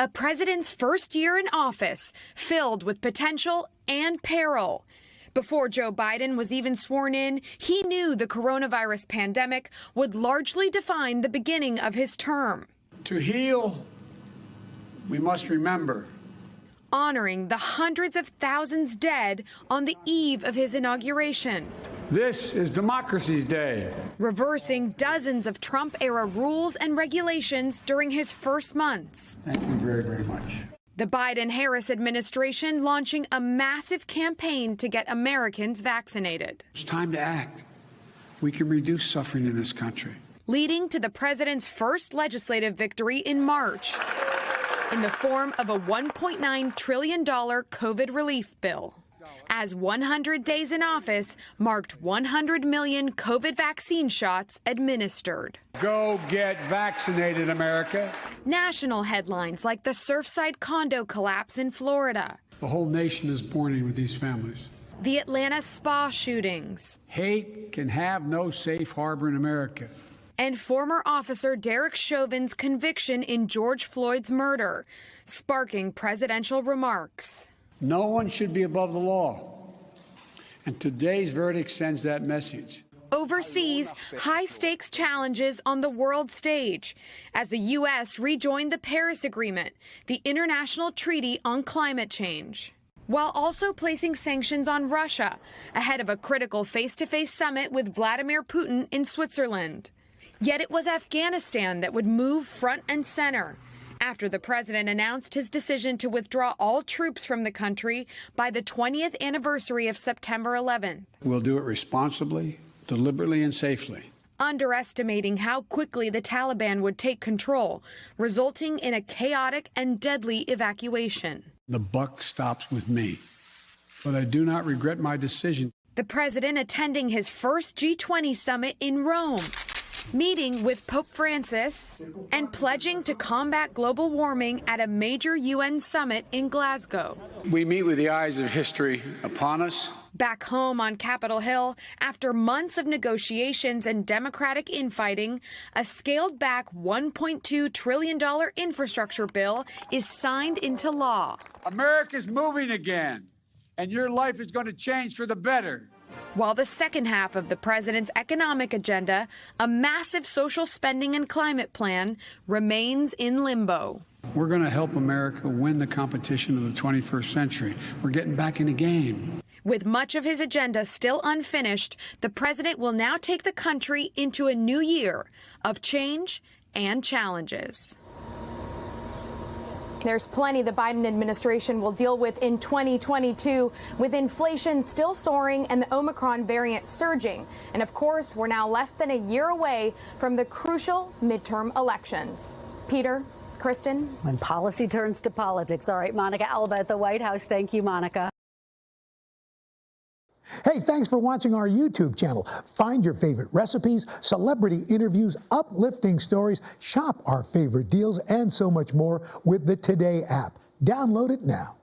A president's first year in office filled with potential and peril. Before Joe Biden was even sworn in, he knew the coronavirus pandemic would largely define the beginning of his term. To heal, we must remember. Honoring the hundreds of thousands dead on the eve of his inauguration. This is Democracy's Day. Reversing dozens of Trump-era rules and regulations during his first months. Thank you very, very much. The Biden-Harris administration launching a massive campaign to get Americans vaccinated. It's time to act. We can reduce suffering in this country. Leading to the president's first legislative victory in March in the form of a $1.9 trillion COVID relief bill. As 100 days in office marked 100 million COVID vaccine shots administered. Go get vaccinated, America. National headlines like the Surfside condo collapse in Florida. The whole nation is mourning with these families. The Atlanta spa shootings. Hate can have no safe harbor in America. And former officer Derek Chauvin's conviction in George Floyd's murder, sparking presidential remarks. No one should be above the law. And today's verdict sends that message. Overseas, high-stakes challenges on the world stage as the U.S. rejoined the Paris Agreement, the international treaty on climate change, while also placing sanctions on Russia ahead of a critical face-to-face summit with Vladimir Putin in Switzerland. Yet it was Afghanistan that would move front and center after the president announced his decision to withdraw all troops from the country by the 20th anniversary of September 11th. We'll do it responsibly, deliberately, and safely. Underestimating how quickly the Taliban would take control, resulting in a chaotic and deadly evacuation. The buck stops with me, but I do not regret my decision. The president attending his first G20 summit in Rome, meeting with Pope Francis, and pledging to combat global warming at a major UN summit in Glasgow. We meet with the eyes of history upon us. Back home on Capitol Hill, after months of negotiations and Democratic infighting, a scaled-back $1.2 trillion infrastructure bill is signed into law. America's moving again, and your life is going to change for the better. While the second half of the president's economic agenda, a massive social spending and climate plan, remains in limbo. We're going to help America win the competition of the 21st century. We're getting back in the game. With much of his agenda still unfinished, the president will now take the country into a new year of change and challenges. There's plenty the Biden administration will deal with in 2022, with inflation still soaring and the Omicron variant surging. And of course, we're now less than a year away from the crucial midterm elections. Peter, Kristen. When policy turns to politics. All right, Monica Alba at the White House. Thank you, Monica. Hey, thanks for watching our YouTube channel. Find your favorite recipes, celebrity interviews, uplifting stories, shop our favorite deals, and so much more with the Today app. Download it now.